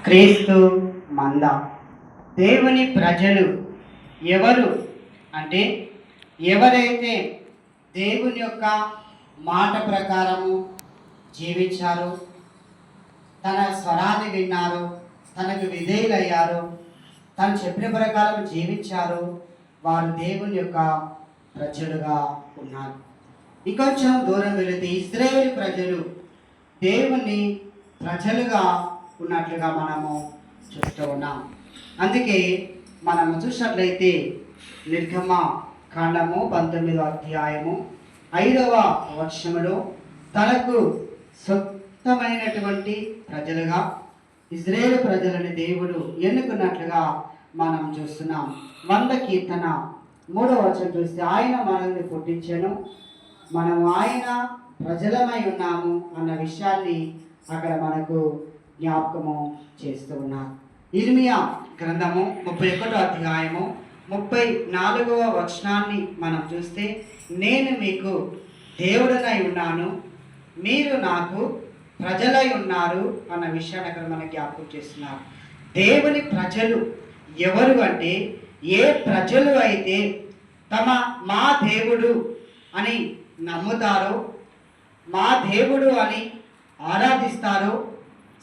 క్రీస్తు మంద. దేవుని ప్రజలు ఎవరు అంటే ఎవరైతే దేవుని యొక్క మాట ప్రకారము జీవించారో, తన స్వరాన్ని విన్నారు, తనకు విధేయులయ్యారు, తను చెప్పిన ప్రకారం జీవించారు, వారు దేవుని యొక్క ప్రజలుగా ఉన్నారు. ఇంకొంచెం దూరం వెళితే ఇశ్రాయేలు ప్రజలు దేవుని ప్రజలుగా ఉన్నట్లుగా మనము చూస్తూ ఉన్నాం. అందుకే మనము చూసినట్లయితే నిర్గమ కాండము 19వ అధ్యాయము 5వ వచనములో తనకు సొంతమైనటువంటి ప్రజలుగా ఇశ్రాయేలు ప్రజలని దేవుడు ఎన్నుకున్నట్లుగా మనం చూస్తున్నాం. 100 కీర్తన 3వ వచనం చూస్తే ఆయన మనల్ని పుట్టించెను, మనము ఆయన ప్రజలమై ఉన్నాము అన్న విషయాన్ని అక్కడ మనకు జ్ఞాపకము చేస్తూ ఉన్నారు. ఇర్మియా గ్రంథము 31వ అధ్యాయము 34వ వచనాన్ని మనం చూస్తే, నేను మీకు దేవుడనై ఉన్నాను, మీరు నాకు ప్రజలై ఉన్నారు అన్న విషయాన్ని అక్కడ మనకు జ్ఞాపకం చేస్తున్నారు. దేవుని ప్రజలు ఎవరు అంటే, ఏ ప్రజలు అయితే మా దేవుడు అని నమ్ముతారో, మా దేవుడు అని ఆరాధిస్తారో,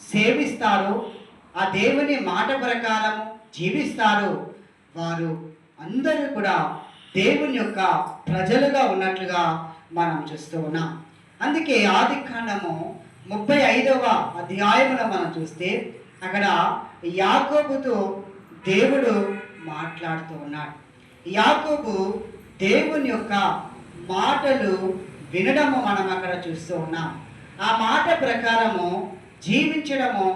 సేవిస్తారో, ఆ దేవుని మాట ప్రకారం జీవిస్తారో, వారు అందరూ కూడా దేవుని యొక్క ప్రజలుగా ఉన్నట్లుగా మనం చూస్తూ ఉన్నాం. అందుకే ఆదికాండము 35వ అధ్యాయంలో మనం చూస్తే అక్కడ యాకోబుతో దేవుడు మాట్లాడుతూ ఉన్నాడు. యాకోబు దేవుని యొక్క మాటలు వినడము మనం అక్కడ చూస్తూ ఉన్నాం. ఆ మాట ప్రకారము జీవించడము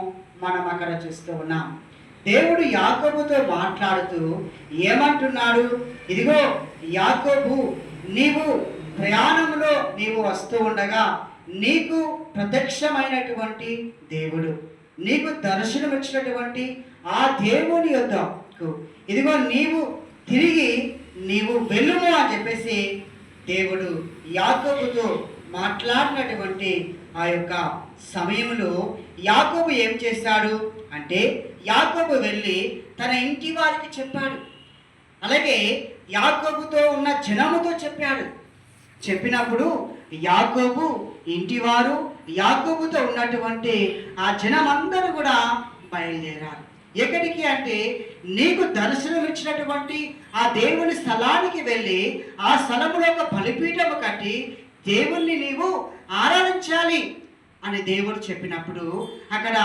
మనం అక్కడ చూస్తూ ఉన్నాం. దేవుడు యాకోబుతో మాట్లాడుతూ ఏమంటున్నాడు? ఇదిగో యాకోబు, నీవు ప్రయాణంలో నీవు వస్తూ ఉండగా నీకు ప్రత్యక్షమైనటువంటి దేవుడు, నీకు దర్శనం ఇచ్చినటువంటి ఆ దేవుని యొద్దకు ఇదిగో నీవు తిరిగి నీవు వెళ్ళుము అని చెప్పేసి దేవుడు యాకోబుతో మాట్లాడినటువంటి ఆ యొక్క సమయంలో యాకోబు ఏం చేశాడు అంటే, యాకోబు వెళ్ళి తన ఇంటి వారికి చెప్పాడు. అలాగే యాకోబుతో ఉన్న జనముతో చెప్పాడు. చెప్పినప్పుడు యాకోబు ఇంటివారు, యాకోబుతో ఉన్నటువంటి ఆ జనమందరూ కూడా బయలుదేరారు. ఎక్కడికి అంటే, నీకు దర్శనం ఇచ్చినటువంటి ఆ దేవుని స్థలానికి వెళ్ళి ఆ స్థలంలో ఒక బలిపీఠము కట్టి దేవుణ్ణి నీవు ఆరాధించాలి అని దేవుడు చెప్పినప్పుడు అక్కడ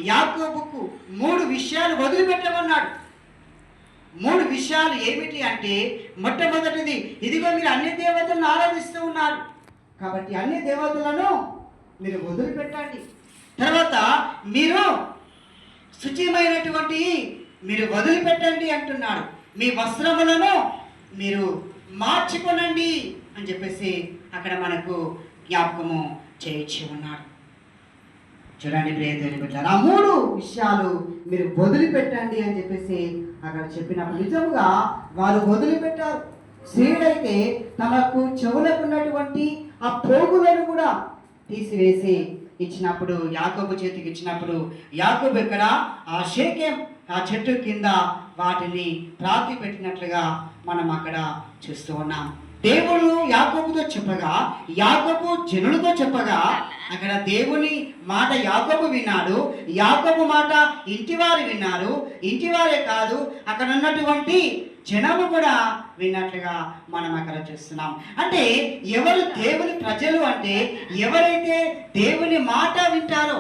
యాకోబుకు 3 విషయాలు వదిలిపెట్టమన్నాడు. 3 విషయాలు ఏమిటి అంటే, మొట్టమొదటిది, ఇదిగో మీరు అన్ని దేవతలను ఆరాధిస్తూ ఉన్నారు కాబట్టి అన్ని దేవతలను మీరు వదిలిపెట్టండి. తర్వాత మీరు శుచిమైనటువంటి మీరు వదిలిపెట్టండి అంటున్నాడు. మీ వస్త్రములను మీరు మార్చుకొనండి అని చెప్పేసి అక్కడ మనకు జ్ఞాపకము చేయించి ఉన్నాడు. చూడండి ప్రియ దేవుని బిడ్డలారా, ఆ 3 విషయాలు మీరు వదిలిపెట్టండి అని చెప్పేసి అక్కడ చెప్పినప్పుడు నిజంగా వారు వదిలిపెట్టారు. స్త్రీలైతే తమకు చెవులకు ఉన్నటువంటి ఆ పోగులను కూడా తీసివేసి ఇచ్చినప్పుడు, యాకోబు చేతికి ఇచ్చినప్పుడు, యాకోబు ఇక్కడ ఆ షేకెం ఆ చెట్టు కింద వాటిని ప్రాతి పెట్టినట్లుగా మనం అక్కడ చూస్తూ ఉన్నాం. దేవుడు యాకోబుతో చెప్పగా, యాకోబు జనులతో చెప్పగా, అక్కడ దేవుని మాట యాకోబు విన్నాడు, యాకోబు మాట ఇంటివారు విన్నారు. ఇంటివారే కాదు, అక్కడ ఉన్నటువంటి జనము కూడా విన్నట్లుగా మనం అక్కడ చూస్తున్నాం. అంటే ఎవరు దేవుని ప్రజలు అంటే, ఎవరైతే దేవుని మాట వింటారో,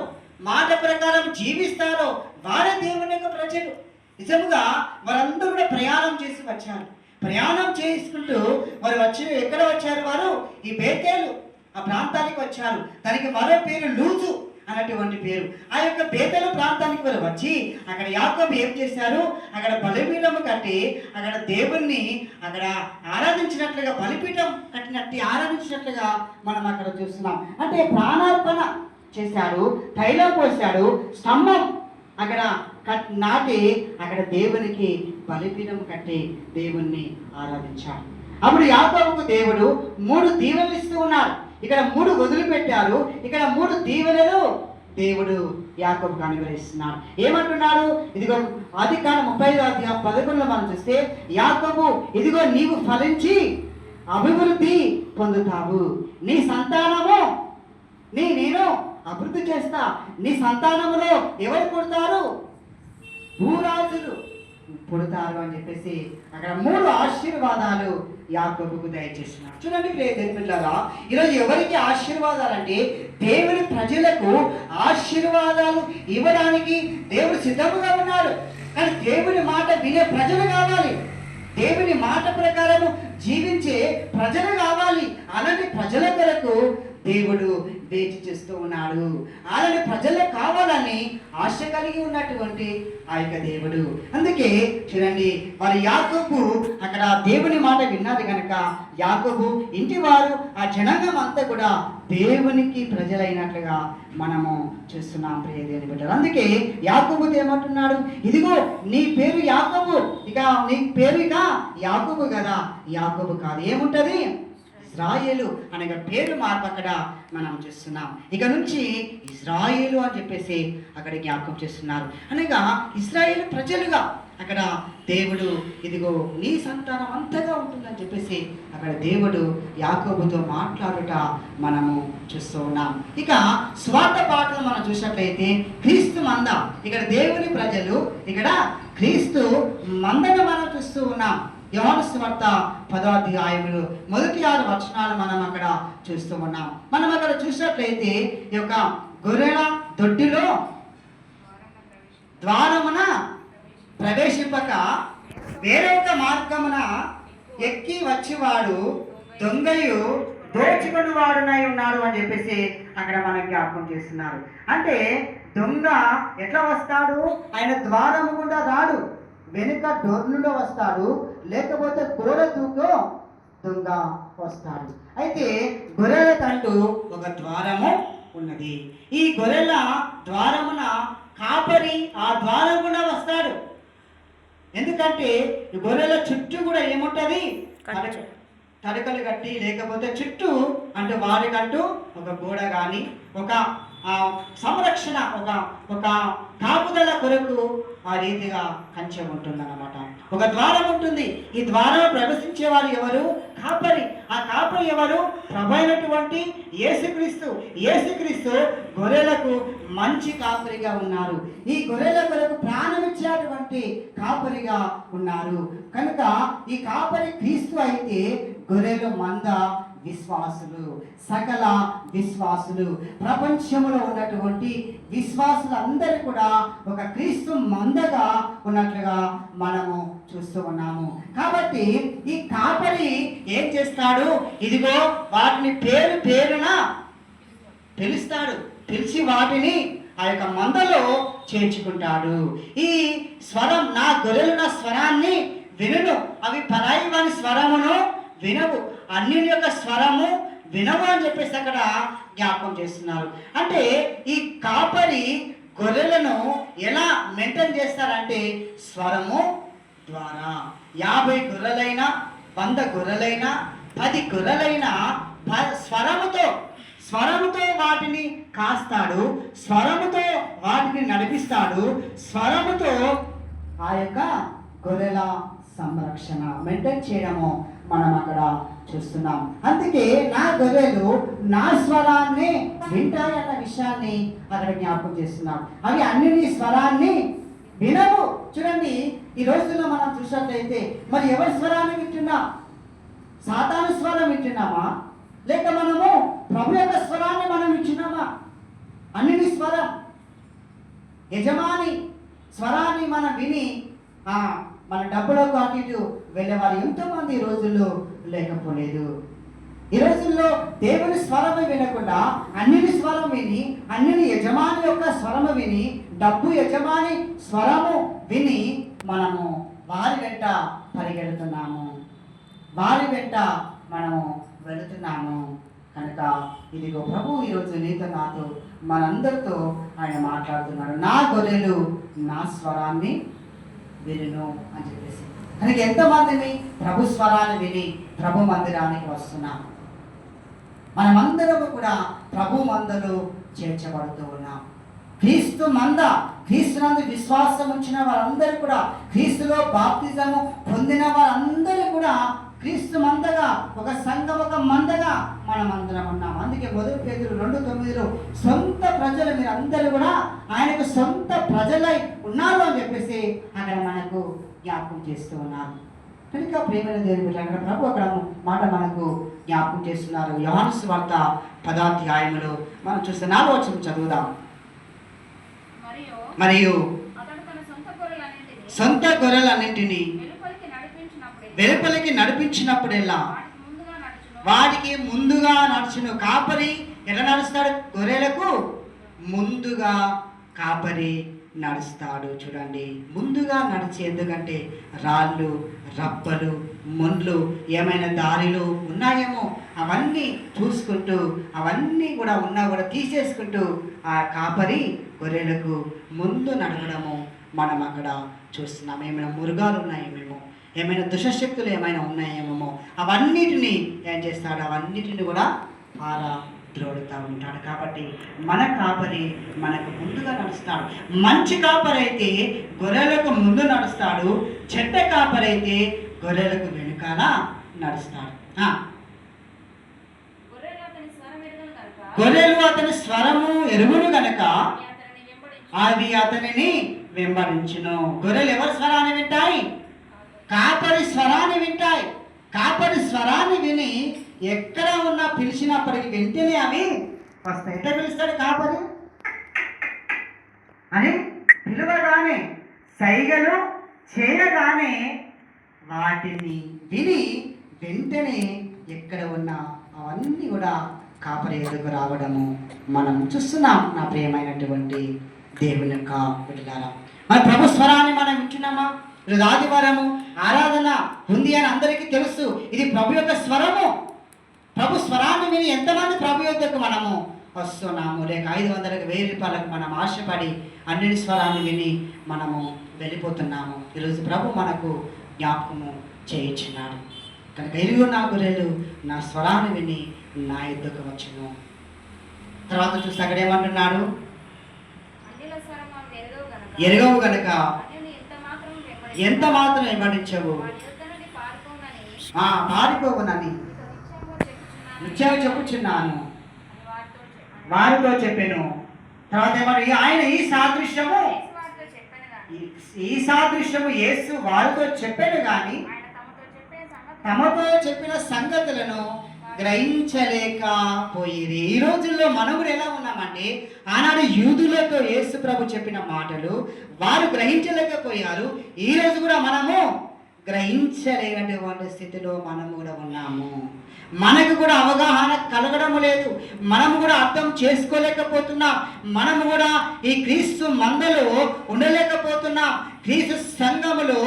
మాట ప్రకారం జీవిస్తారో వారే దేవుని యొక్క ప్రజలు. నిజముగా వారందరూ కూడా ప్రయాణం చేసి వచ్చారు. ప్రయాణం చేసుకుంటూ వారు ఎక్కడ వచ్చారు? వారు ఈ బేతేలు ఆ ప్రాంతానికి వచ్చారు. దానికి మరో పేరు లూజు అన్నటువంటి పేరు. ఆ యొక్క బేతేలు ప్రాంతానికి వారు వచ్చి అక్కడ యాకోబు ఏం చేశారు? అక్కడ బలిపీఠము కట్టి అక్కడ దేవుణ్ణి అక్కడ ఆరాధించినట్లుగా, బలిపీఠం కట్టినట్టు ఆరాధించినట్లుగా మనం అక్కడ చూస్తున్నాం. అంటే ప్రాణార్పణ చేశాడు, తైలం పోశాడు, స్తంభం అక్కడ నాటి అక్కడ దేవునికి బలిపీఠం కట్టి దేవుణ్ణి ఆరాధించాడు. అప్పుడు యాకోబుకు దేవుడు 3 దీవెనలు ఇస్తూ ఉన్నారు. ఇక్కడ 3 వదిలిపెట్టారు, ఇక్కడ 3 దీవెనలు దేవుడు యాకోబుకు అనుగ్రహిస్తున్నాడు. ఏమంటున్నాడు? ఇదిగో ఆదికాండం 35:11 మనం చూస్తే, యాకోబు ఇదిగో నీవు ఫలించి అభివృద్ధి పొందుతావు, నీ సంతానము నేను అభివృద్ధి చేస్తా, నీ సంతానములో ఎవరు పుడతారు? భూరాజులు పుడతారు అని చెప్పేసి అక్కడ 3 ఆశీర్వాదాలు యాకోబుకు దయచేస్తున్నారు. చూడండి ప్రియమిత్రులారా, ఈరోజు ఎవరికి ఆశీర్వాదాలు అంటే దేవుని ప్రజలకు ఆశీర్వాదాలు ఇవ్వడానికి దేవుడు సిద్ధముగా ఉన్నాడు. కానీ దేవుని మాట వినే ప్రజలు కావాలి, దేవుని మాట ప్రకారము జీవించే ప్రజలు కావాలి. అలాంటి ప్రజల కొరకు దేవుడు వేచి చేస్తూ ఉన్నాడు. అలాంటి ప్రజలకు కావాలని ఆశ కలిగి ఉన్నటువంటి ఆ యొక్క దేవుడు. అందుకే చూడండి, మరి యాకోబు అక్కడ దేవుని మాట విన్నారు కనుక యాకోబు ఇంటి వారు ఆ జనాంగం అంతా కూడా దేవునికి ప్రజలైనట్లుగా మనము చూస్తున్నాం ప్రియ దేవుని బిడ్డలు. అందుకే యాకోబుతో ఏమంటున్నాడు? ఇదిగో నీ పేరు యాకోబు, ఇక నీ పేరు ఇక యాకోబు కదా, యాకోబు కాదు, ఏముంటది? ఇజ్రాయేలు అనే పేరు మార్పు అక్కడ మనం చూస్తున్నాం. ఇక నుంచి ఇజ్రాయేలు అని చెప్పేసి అక్కడ జ్ఞాపకం చేస్తున్నారు. అనగా ఇజ్రాయేలు ప్రజలుగా అక్కడ దేవుడు ఇదిగో నీ సంతానం అంతగా ఉంటుందని చెప్పేసి అక్కడ దేవుడు యాకోబుతో మాట్లాడుట మనము చూస్తూ ఉన్నాం. ఇక స్వార్థ పాటలు మనం చూసినట్లయితే క్రీస్తు మంద, ఇక్కడ దేవుని ప్రజలు, ఇక్కడ క్రీస్తు మందను మనం చూస్తూ ఉన్నాం. యోహాను సువార్త 10వ అధ్యాయములు మొదటి 6 వచనాలు మనం అక్కడ చూస్తూ ఉన్నాం. మనం అక్కడ చూసినట్లయితే ఈ యొక్క గొర్రెల దొడ్డిలో ద్వారమున ప్రవేశింపక వేరొక మార్గమున ఎక్కి వచ్చేవాడు దొంగయు దోచుకొని వాడునై ఉన్నాడు అని చెప్పేసి అక్కడ మనకి జ్ఞాపకం చేస్తున్నారు. అంటే దొంగ ఎట్లా వస్తాడు? ఆయన ద్వారము గుండా రాడు, వెనుక డోర్ నుండి వస్తాడు, లేకపోతే గోడ దూకో దొంగ వస్తాడు. అయితే గొర్రెలకంటూ ఒక ద్వారము ఉన్నది. ఈ గొర్రెల ద్వారమున కాపరి ఆ ద్వారం గుండా వస్తాడు. ఎందుకంటే ఈ గొర్రెల చుట్టూ కూడా ఏముంటది? తడకలు కట్టి, లేకపోతే చుట్టూ అంటే వారికంటూ ఒక గోడ కానీ ఒక సంరక్షణ, ఒక కాపుదల కొరకు ఆ రీతిగా కంచె ఉంటుందన్నమాట. ఒక ద్వారం ఉంటుంది. ఈ ద్వారం ప్రవేశించే వారు ఎవరు? కాపరి. ఆ కాపరి ఎవరు? ప్రభు అయినటువంటి యేసుక్రీస్తు. యేసుక్రీస్తు గొర్రెలకు మంచి కాపరిగా ఉన్నారు. ఈ గొర్రెల కొరకు ప్రాణం ఇచ్చేటువంటి కాపరిగా ఉన్నారు. కనుక ఈ కాపరి క్రీస్తు అయితే గొర్రెలు మంద విశ్వాసులు, సకల విశ్వాసులు, ప్రపంచంలో ఉన్నటువంటి విశ్వాసులందరూ కూడా ఒక క్రీస్తు మందగా ఉన్నట్లుగా మనము చూస్తూ ఉన్నాము. కాబట్టి ఈ కాపరి ఏం చేస్తాడు? ఇదిగో వాటిని పేరున పిలుస్తాడు, పిలిచి వాటిని ఆ యొక్క మందలో చేర్చుకుంటాడు. ఈ స్వరం, నా గొర్రెలు నా స్వరాన్ని వినును, అవి పరాయి వాని స్వరమును వినవు, అన్యుని యొక్క స్వరము వినవు అని చెప్పేసి అక్కడ జ్ఞాపకం చేస్తున్నారు. అంటే ఈ కాపరి గొర్రెలను ఎలా మెయింటైన్ చేస్తారంటే స్వరము ద్వారా. 50 గొర్రెలైనా 100 గొర్రెలైనా 10 గొర్రెలైనా స్వరముతో వాటిని కాస్తాడు, స్వరముతో వాటిని నడిపిస్తాడు, స్వరముతో ఆ యొక్క గొర్రెల సంరక్షణ మెయింటైన్ చేయడము మనం అక్కడ చూస్తున్నాం. అందుకే నా గొర్రెలు నా స్వరాన్ని వింటాయన్న విషయాన్ని అక్కడ జ్ఞాపకం చేస్తున్నాం. అవి అన్ని స్వరాన్ని వినవు. చూడండి, ఈ రోజుల్లో మనం చూసినట్లయితే మరి ఎవరి స్వరాన్ని వింటున్నాం? సాతాను స్వరం వింటున్నామా, లేక మనము ప్రభు యొక్క స్వరాన్ని మనం వింటున్నామా? అన్ని స్వరం, యజమాని స్వరాన్ని మనం విని మన డబ్బులకు అటు ఇటు వెళ్ళేవారు ఎంతోమంది ఈ రోజుల్లో లేకపోలేదు. ఈ రోజుల్లో దేవుని స్వరము వినకుండా అన్నిని స్వరం విని, అన్నిని యజమాని యొక్క స్వరము విని, డబ్బు యజమాని స్వరము విని మనము వారి వెంట పరిగెడుతున్నాము, వారి వెంట మనము వెళుతున్నాము. కనుక ఇదిగో ప్రభు ఈరోజు నీతో నాతో మనందరితో ఆయన మాట్లాడుతున్నాడు. నా గొర్రెలు నా స్వరాన్ని వినును అని చెప్పేసి. కనుక ఎంతమందిని ప్రభు స్వరాన్ని విని ప్రభు మందిరానికి వస్తున్నాం? మనమందరము కూడా ప్రభు మందలో చేర్చబడుతూ ఉన్నాం. క్రీస్తు మంద, క్రీస్తునందు విశ్వాసం ఉంచిన వారందరూ కూడా, క్రీస్తులో బాప్తిజము పొందిన వారందరూ కూడా క్రీస్తు మందగా, ఒక సంఘం, ఒక మందగా మనం అందరం ఉన్నాం. అందుకే 1 పేతురు 2:9 సొంత ప్రజలు మీరు అందరూ కూడా ఆయనకు సొంత ప్రజలై ఉన్నారు అని చెప్పేసి అక్కడ మనకు జ్ఞాపకం చేస్తూ ఉన్నారు. కనుక ప్రేమైన దేవుని బిడ్డలారా, అక్కడ ప్రభు అక్కడ మాట మనకు జ్ఞాపకం చేస్తున్నారు. యోహాను సువార్త 10వ అధ్యాయములో మనం చూస్తే 4వ వచనం చదువుదాం. మరియు సొంత గొర్రెలన్నింటినీ వెలుపలికి నడిపించినప్పుడెల్లా వాటికి ముందుగా నడుచును. కాపరి ఎలా నడుస్తాడు? గొర్రెలకు ముందుగా కాపరి నడుస్తాడు. చూడండి, ముందుగా నడిచి, ఎందుకంటే రాళ్ళు, రప్పలు, మొండ్లు ఏమైనా దారిలో ఉన్నాయేమో అవన్నీ చూసుకుంటూ, అవన్నీ కూడా ఉన్నా కూడా తీసేసుకుంటూ ఆ కాపరి గొర్రెలకు ముందు నడవడము మనం అక్కడ చూస్తున్నాం. ఏమైనా మృగాలు ఉన్నాయేమేమో, ఏమైనా దుష్టశక్తులు ఏమైనా ఉన్నాయేమో అవన్నిటిని ఏం చేస్తాడు? అవన్నిటిని కూడా ద్రోడుతూ ఉంటాడు. కాబట్టి మన కాపరి మనకు ముందుగా నడుస్తాడు. మంచి కాపరి అయితే గొర్రెలకు ముందు నడుస్తాడు, చెడ్డ కాపరి అయితే గొర్రెలకు వెనుకాల నడుస్తాడు. గొర్రెలు అతని స్వరము ఎరుగును గనక అది అతనిని వెంబడించును. గొర్రెలు ఎవరి స్వరాన్ని వింటాయి? కాపరి స్వరాన్ని వింటాయి. కాపరి స్వరాన్ని విని ఎక్కడ ఉన్నా పిలిచినప్పటికీ వెంటనే అవి వస్తాయి. ఎట్లా పిలుస్తాడు కాపరి అని? పిలువగానే, సైగలు చేయగానే వాటిని విని వెంటనే ఎక్కడ ఉన్నా అవన్నీ కూడా కాపరి ఎదుగు రావడము మనం చూస్తున్నాం. నా ప్రియమైనటువంటి దేవుని యొక్క బిడ్డలారా, మన ప్రభు స్వరాన్ని మనం వింటున్నామా? ఈరోజు ఆదివారము ఆరాధన ఉంది అని అందరికీ తెలుసు. ఇది ప్రభు యొక్క స్వరము. ప్రభు స్వరాన్ని విని ఎంతమంది ప్రభు యొద్దకు మనము వస్తున్నాము? లేక 500కి 1000 రూపాయలకు మనం ఆశపడి అన్నిటి స్వరాన్ని విని మనము వెళ్ళిపోతున్నాము. ఈరోజు ప్రభు మనకు జ్ఞాపకము చేయించున్నాడు. కనుక ఇరుగు నా గొర్రెలు నా స్వరాన్ని విని నా యొద్దకు వచ్చును. తర్వాత చూస్తే అక్కడ ఏమంటున్నాడు? ఎరగవు గనక ఎంత మాత్రం వెంబడించవు, పారిపోవునని నిత్యం చెప్పుచున్నాను వారితో చెప్పాను. తర్వాత ఏమంటే ఆయన ఈ సాదృశ్యము యేసు వారితో చెప్పాను కానీ తమతో చెప్పిన సంగతులను గ్రహించలేకపోయేది. ఈ రోజుల్లో మనం కూడా ఎలా ఉన్నామంటే, ఆనాడు యూదులతో యేసు ప్రభు చెప్పిన మాటలు వారు గ్రహించలేకపోయారు. ఈ రోజు కూడా మనము గ్రహించలేనటువంటి స్థితిలో మనము కూడా ఉన్నాము. మనకు కూడా అవగాహన కలగడం లేదు. మనము కూడా అర్థం చేసుకోలేకపోతున్నాం. మనము కూడా ఈ క్రీస్తు మందలో ఉండలేకపోతున్నాం. క్రీస్తు సంఘములో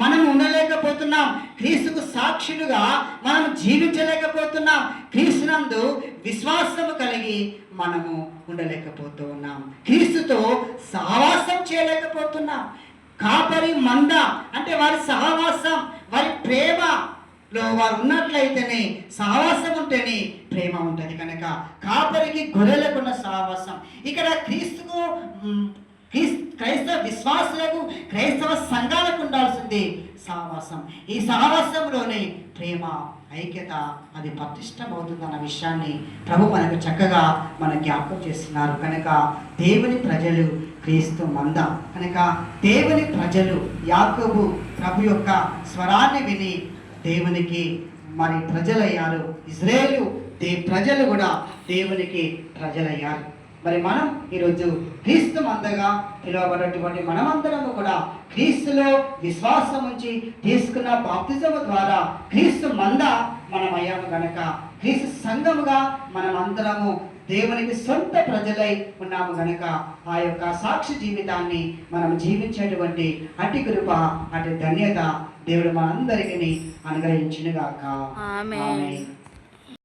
మనం ఉండలేకపోతున్నాం. క్రీస్తుకు సాక్షులుగా మనం జీవించలేకపోతున్నాం. క్రీస్తునందు విశ్వాసము కలిగి మనము ఉండలేకపోతూ ఉన్నాం. క్రీస్తుతో సహవాసం చేయలేకపోతున్నాం. కాపరి మంద అంటే వారి సహవాసం, వారి ప్రేమలో వారు ఉన్నట్లయితేనే, సహవాసం ఉంటేనే ప్రేమ ఉంటుంది. కనుక కాపరికి గొర్రెలకున్న సహవాసం ఇక్కడ క్రైస్తవ విశ్వాసులకు, క్రైస్తవ సంఘాలకు ఉండాల్సింది సహవాసం. ఈ సహవాసంలోనే ప్రేమ, ఐక్యత అది పటిష్టమవుతుందన్న విషయాన్ని ప్రభు మనకు చక్కగా జ్ఞాపకం చేస్తున్నారు. కనుక దేవుని ప్రజలు క్రీస్తు మంద. కనుక దేవుని ప్రజలు, యాకోబు ప్రభు యొక్క స్వరాన్ని విని దేవునికి ప్రజలయ్యారు. ఇజ్రాయేలు ప్రజలు కూడా దేవునికి ప్రజలయ్యారు. మనం ఈరోజు క్రీస్తు మందగా పిలువబడినటువంటి మనమందరము కూడా క్రీస్తులో విశ్వాసం ఉంచి తీసుకున్న బాప్తిజము ద్వారా క్రీస్తు మంద మనం అయ్యాము. గనక క్రీస్తు సంఘముగా మనమందరము దేవునికి సొంత ప్రజలై ఉన్నాము. గనక ఆ యొక్క సాక్షి జీవితాన్ని మనం జీవించేటువంటి అతి కృప, అతి ధన్యత దేవుడు మనందరికీ అనుగ్రహించునుగాక. ఆమేన్.